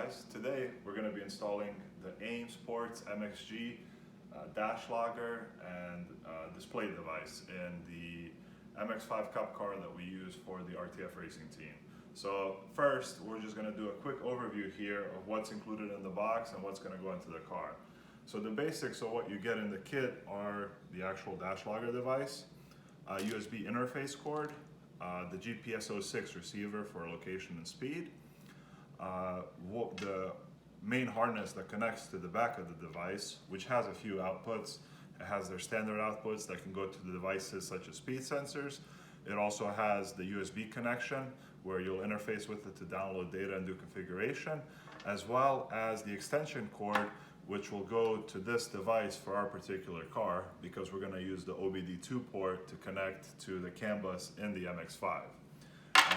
guys. Today we're going to be installing the AiM Sports MXG dash logger and display device in the MX-5 Cup car that we use for the RTF racing team. So first, we're just going to do a quick overview here of what's included in the box and what's going to go into the car. So the basics of what you get in the kit are the actual dash logger device, a USB interface cord, the GPS-06 receiver for location and speed, the main harness that connects to the back of the device, which has a few outputs. It has their standard outputs that can go to the devices such as speed sensors. It also has the USB connection where you'll interface with it to download data and do configuration, as well as the extension cord, which will go to this device for our particular car because we're going to use the OBD2 port to connect to the CAN bus in the MX-5.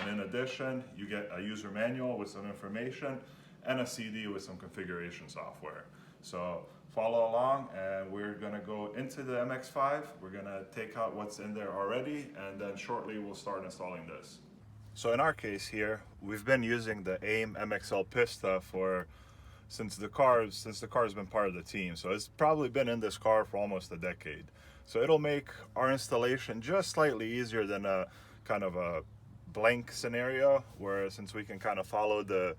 And in addition, you get a user manual with some information and a CD with some configuration software. So follow along and we're going to go into the MX-5. We're going to take out what's in there already and then shortly we'll start installing this. So in our case here, we've been using the AiM MXL Pista since the car's been part of the team. So it's probably been in this car for almost a decade. So it'll make our installation just slightly easier than a kind of a blank scenario, where since we can kind of follow the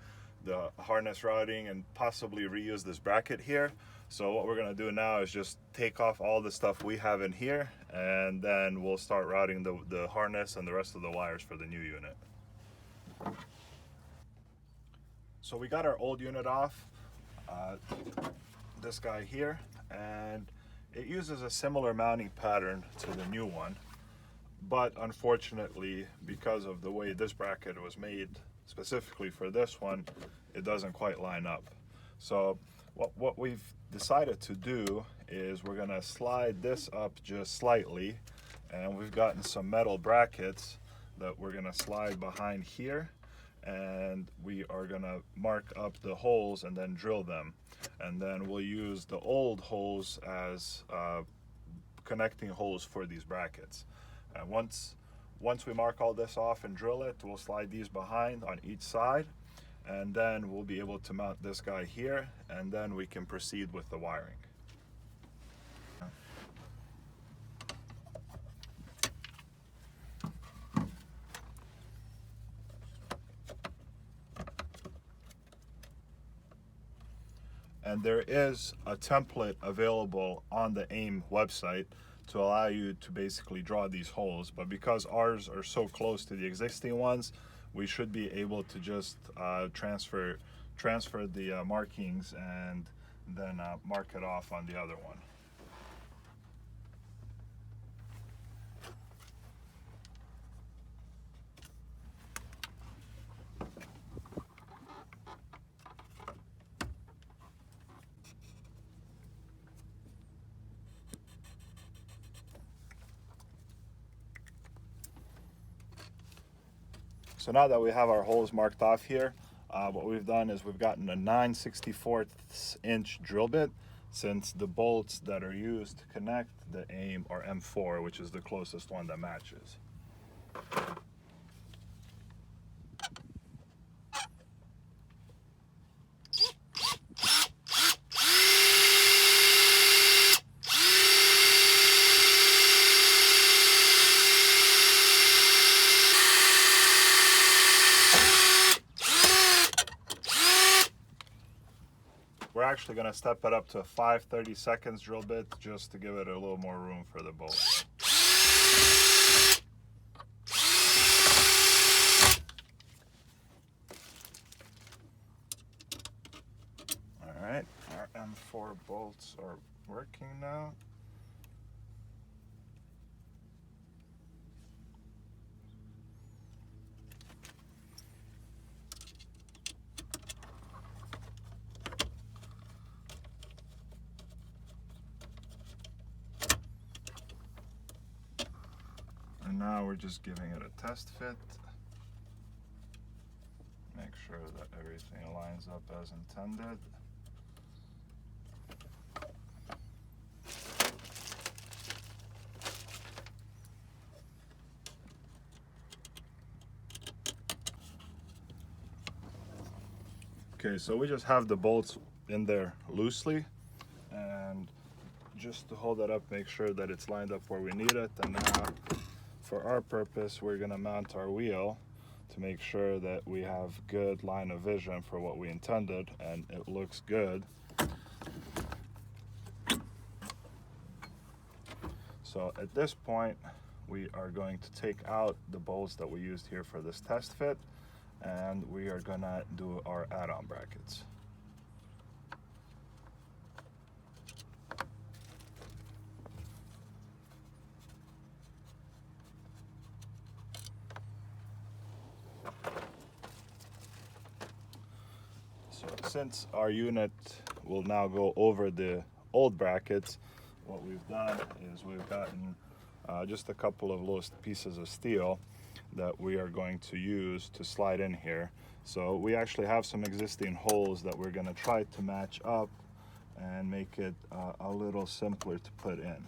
harness routing and possibly reuse this bracket here. So what we're going to do now is just take off all the stuff we have in here, and then we'll start routing the harness and the rest of the wires for the new unit. So we got our old unit off, this guy here, and it uses a similar mounting pattern to the new one. But unfortunately, because of the way this bracket was made specifically for this one, it doesn't quite line up. So what we've decided to do is we're gonna slide this up just slightly, and we've gotten some metal brackets that we're gonna slide behind here, and we are gonna mark up the holes and then drill them. And then we'll use the old holes as connecting holes for these brackets. And once we mark all this off and drill it, we'll slide these behind on each side, and then we'll be able to mount this guy here, and then we can proceed with the wiring. And there is a template available on the AiM website to allow you to basically draw these holes, but because ours are so close to the existing ones, we should be able to just transfer the markings and then mark it off on the other one. So now that we have our holes marked off here, what we've done is we've gotten a 9/64 inch drill bit, since the bolts that are used to connect the AiM are M4, which is the closest one that matches. We're actually going to step it up to a 5/32 drill bit just to give it a little more room for the bolt. Alright, our M4 bolts are working now. And now we're just giving it a test fit. Make sure that everything lines up as intended. Okay, so we just have the bolts in there loosely, and just to hold that up, make sure that it's lined up where we need it. And now for our purpose, we're gonna mount our wheel to make sure that we have good line of vision for what we intended, and it looks good. So at this point, we are going to take out the bolts that we used here for this test fit, and we are gonna do our add-on brackets. So since our unit will now go over the old brackets, what we've done is we've gotten just a couple of loose pieces of steel that we are going to use to slide in here. So we actually have some existing holes that we're going to try to match up and make it a little simpler to put in.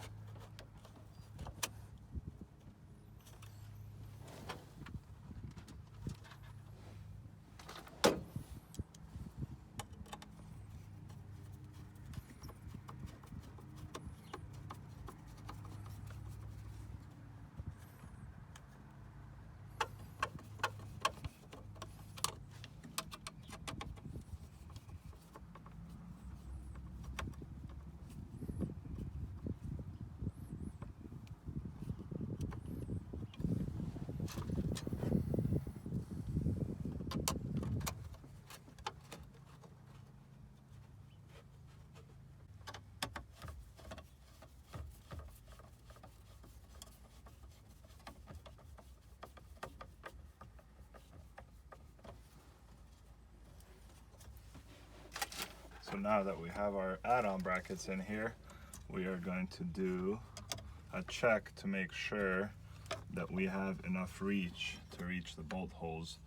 So now that we have our add-on brackets in here, we are going to do a check to make sure that we have enough reach to reach the bolt holes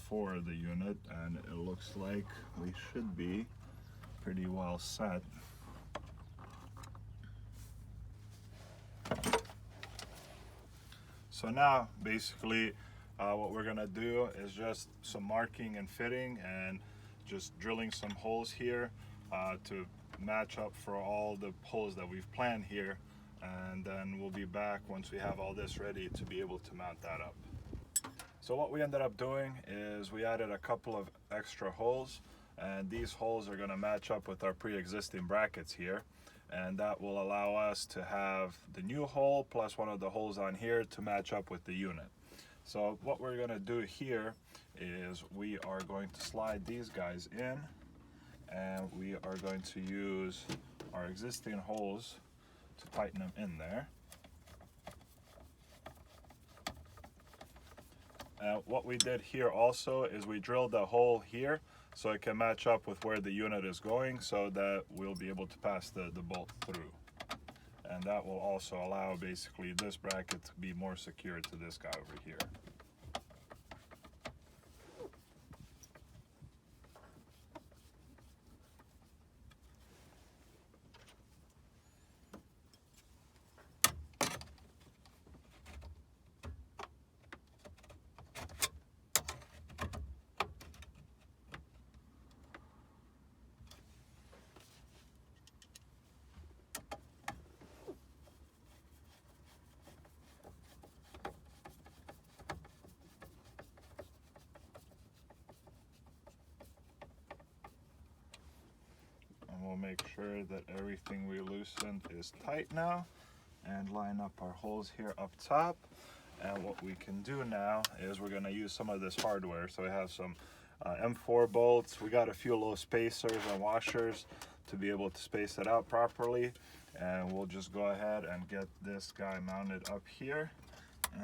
for the unit, and it looks like we should be pretty well set. So now basically what we're gonna do is just some marking and fitting and just drilling some holes here to match up for all the holes that we've planned here, and then we'll be back once we have all this ready to be able to mount that up. So what we ended up doing is we added a couple of extra holes, and these holes are going to match up with our pre-existing brackets here, and that will allow us to have the new hole plus one of the holes on here to match up with the unit. So what we're going to do here is we are going to slide these guys in, and we are going to use our existing holes to tighten them in there. What we did here also is we drilled a hole here so it can match up with where the unit is going, so that we'll be able to pass the bolt through. And that will also allow basically this bracket to be more secure to this guy over here. We'll make sure that everything we loosened is tight now, and line up our holes here up top. And what we can do now is we're going to use some of this hardware. So we have some M4 bolts. We got a few little spacers and washers to be able to space it out properly. And we'll just go ahead and get this guy mounted up here.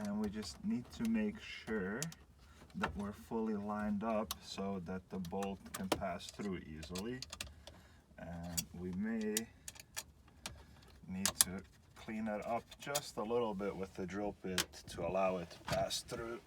And we just need to make sure that we're fully lined up so that the bolt can pass through easily. And we may need to clean it up just a little bit with the drill bit to allow it to pass through.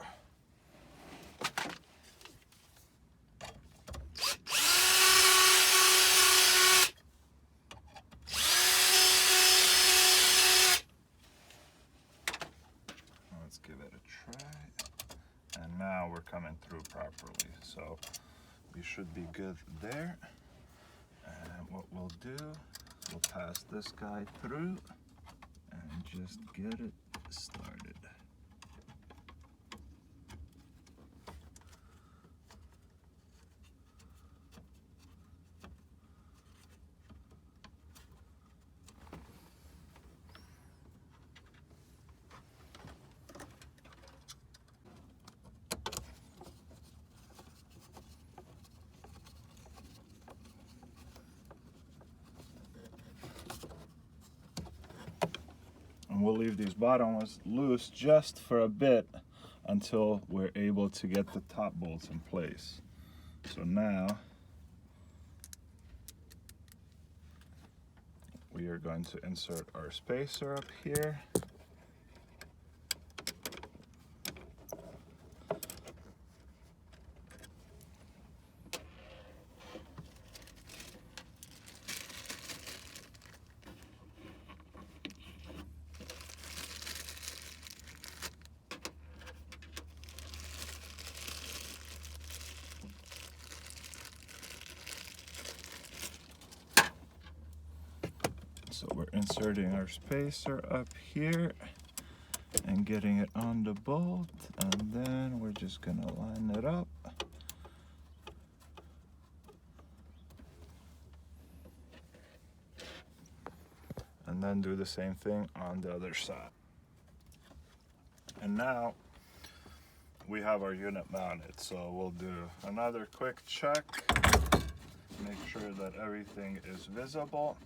Let's give it a try. And now we're coming through properly. So we should be good there. And what we'll do, we'll pass this guy through and just get it started. And we'll leave these bottom ones loose just for a bit until we're able to get the top bolts in place. So now we are going to insert our spacer up here. So we're inserting our spacer up here and getting it on the bolt, and then we're just gonna line it up. And then do the same thing on the other side. And now we have our unit mounted. So we'll do another quick check, make sure that everything is visible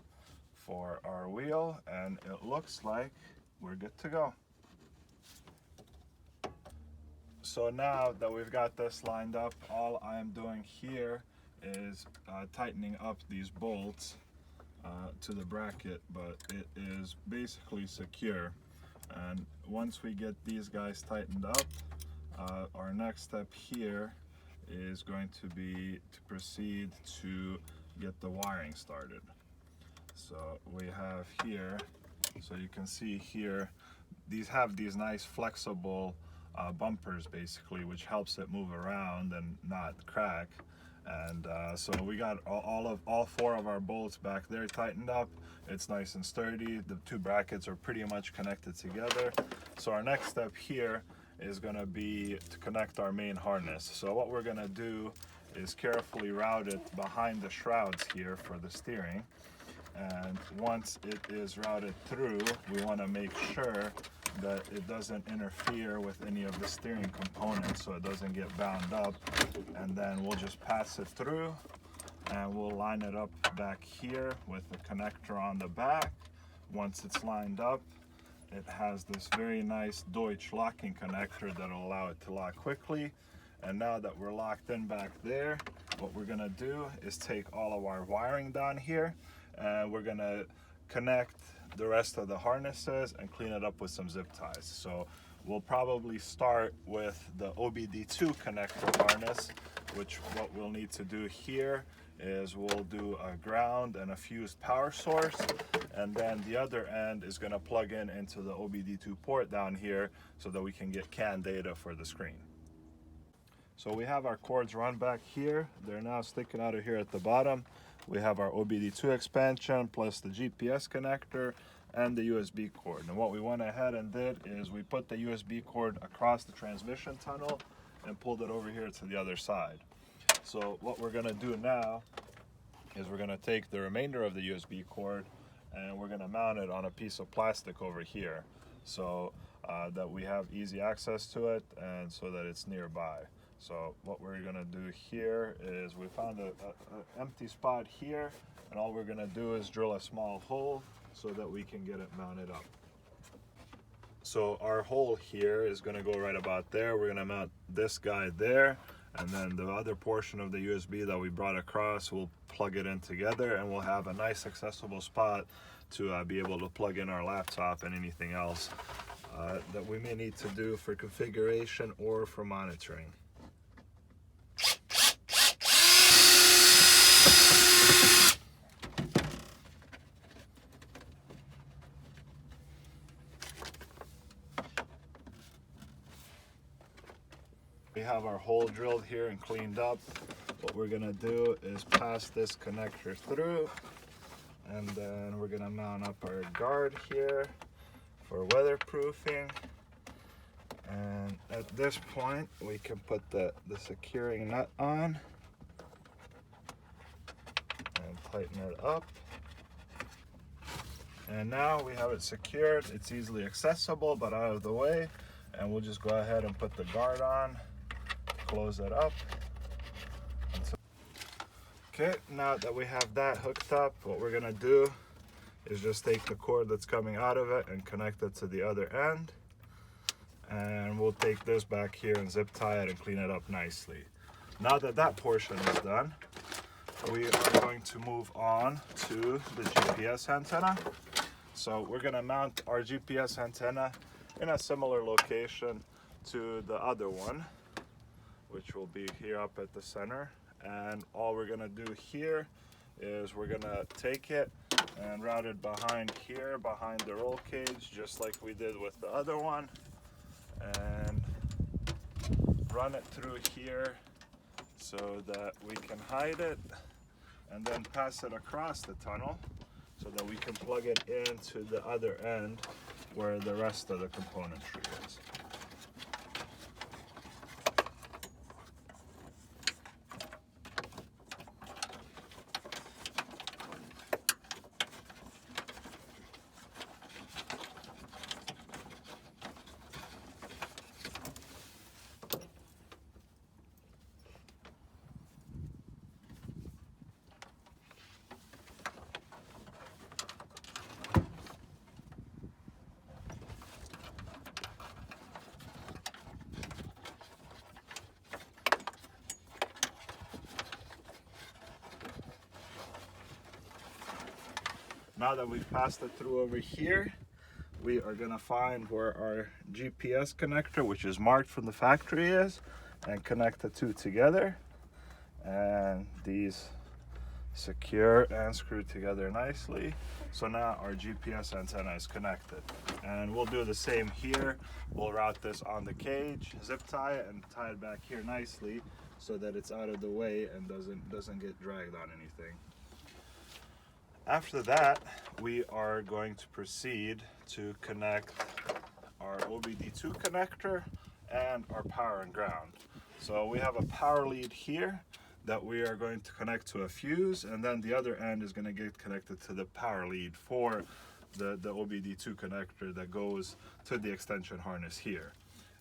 for our wheel, and it looks like we're good to go. So now that we've got this lined up, all I am doing here is tightening up these bolts to the bracket, but it is basically secure. And once we get these guys tightened up, our next step here is going to be to proceed to get the wiring started. So we have here, so you can see here, these have these nice flexible bumpers basically, which helps it move around and not crack. And so we got all four of our bolts back there tightened up. It's nice and sturdy. The two brackets are pretty much connected together. So our next step here is going to be to connect our main harness. So what we're going to do is carefully route it behind the shrouds here for the steering. And once it is routed through, we want to make sure that it doesn't interfere with any of the steering components, so it doesn't get bound up. And then we'll just pass it through and we'll line it up back here with the connector on the back. Once it's lined up, it has this very nice Deutsch locking connector that'll allow it to lock quickly. And now that we're locked in back there, what we're gonna do is take all of our wiring down here, and we're gonna connect the rest of the harnesses and clean it up with some zip ties. So we'll probably start with the OBD2 connector harness, which what we'll need to do here is we'll do a ground and a fused power source, and then the other end is going to plug in into the OBD2 port down here so that we can get CAN data for the screen. So we have our cords run back here. They're now sticking out of here at the bottom. We have our OBD2 expansion plus the GPS connector and the USB cord. And what we went ahead and did is we put the USB cord across the transmission tunnel and pulled it over here to the other side. So what we're gonna do now is we're gonna take the remainder of the USB cord and we're gonna mount it on a piece of plastic over here, so that we have easy access to it and so that it's nearby. So what we're gonna do here is we found an empty spot here, and all we're gonna do is drill a small hole so that we can get it mounted up. So our hole here is gonna go right about there. We're gonna mount this guy there, and then the other portion of the USB that we brought across, we'll plug it in together, and we'll have a nice accessible spot to be able to plug in our laptop and anything else that we may need to do for configuration or for monitoring. We have our hole drilled here and cleaned up. what we're gonna do is pass this connector through, and then we're gonna mount up our guard here for weatherproofing. And at this point, we can put the securing nut on and tighten it up. And now we have it secured. It's easily accessible, but out of the way. And we'll just go ahead and put the guard on, close it up. Okay, now that we have that hooked up, what we're gonna do is just take the cord that's coming out of it and connect it to the other end. And we'll take this back here and zip tie it and clean it up nicely. Now that that portion is done, we are going to move on to the GPS antenna. So we're gonna mount our GPS antenna in a similar location to the other one, which will be here up at the center. And all we're gonna do here is we're gonna take it and route it behind here, behind the roll cage, just like we did with the other one, and run it through here so that we can hide it, and then pass it across the tunnel so that we can plug it into the other end where the rest of the componentry is. Now that we've passed it through over here, we are gonna find where our GPS connector, which is marked from the factory, is, and connect the two together. And these secure and screw together nicely. So now our GPS antenna is connected. And we'll do the same here. We'll route this on the cage, zip tie it, and tie it back here nicely so that it's out of the way and doesn't get dragged on anything. After that, we are going to proceed to connect our OBD2 connector and our power and ground. So we have a power lead here that we are going to connect to a fuse, and then the other end is going to get connected to the power lead for the OBD2 connector that goes to the extension harness here.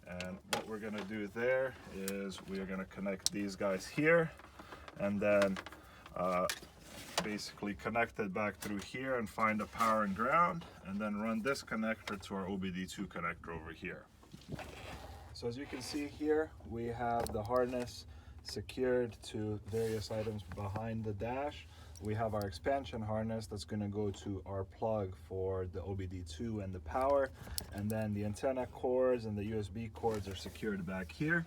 And what we're going to do there is we are going to connect these guys here, and then basically connect it back through here and find a power and ground, and then run this connector to our OBD2 connector over here. So as you can see here, we have the harness secured to various items behind the dash. We have our expansion harness that's going to go to our plug for the OBD2 and the power, and then the antenna cords and the USB cords are secured back here.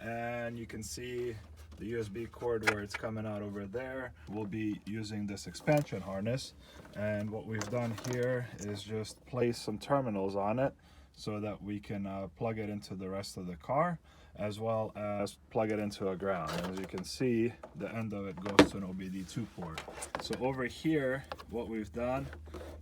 And you can see the USB cord where it's coming out over there. We'll be using this expansion harness, and what we've done here is just place some terminals on it so that we can plug it into the rest of the car, as well as plug it into a ground. And as you can see, the end of it goes to an OBD2 port. So over here, what we've done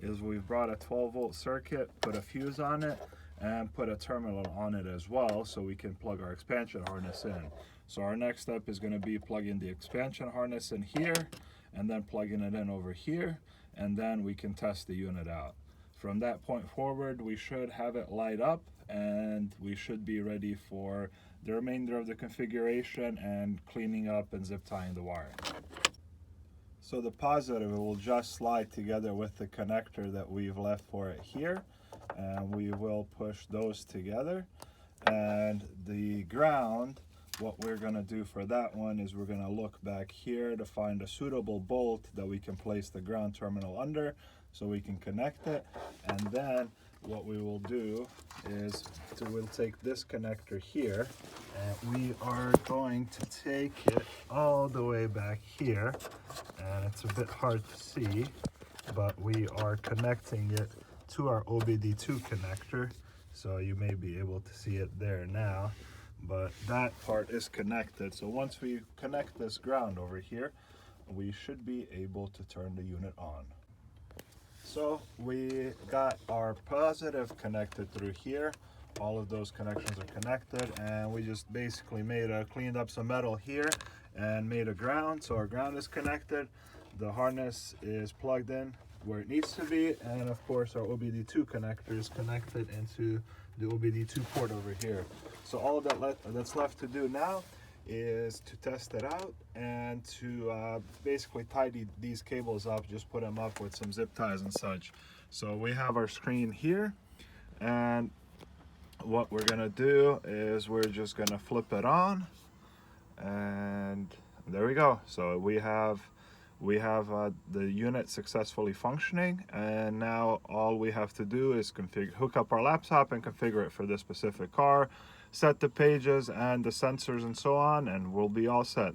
is we've brought a 12-volt circuit, put a fuse on it, and put a terminal on it as well, so we can plug our expansion harness in. So our next step is going to be plugging the expansion harness in here, and then plugging it in over here, and then we can test the unit out. From that point forward, we should have it light up, and we should be ready for the remainder of the configuration and cleaning up and zip tying the wiring. So the positive will just slide together with the connector that we've left for it here, and we will push those together. And the ground, what we're going to do for that one is we're going to look back here to find a suitable bolt that we can place the ground terminal under so we can connect it. And then what we will do is we'll take this connector here, and we are going to take it all the way back here, and it's a bit hard to see, but we are connecting it to our OBD2 connector, so you may be able to see it there now. but that part is connected. So once we connect this ground over here, we should be able to turn the unit on. So we got our positive connected through here. All of those connections are connected, and we just basically cleaned up some metal here and made a ground. So our ground is connected. The harness is plugged in where it needs to be, and of course our OBD2 connector is connected into the OBD2 port over here. So all of that's left to do now is to test it out and to basically tie these cables up, just put them up with some zip ties and such. So we have our screen here, and what we're gonna do is we're just gonna flip it on, and there we go. So we have the unit successfully functioning, and now all we have to do is hook up our laptop and configure it for this specific car, set the pages and the sensors and so on, and we'll be all set.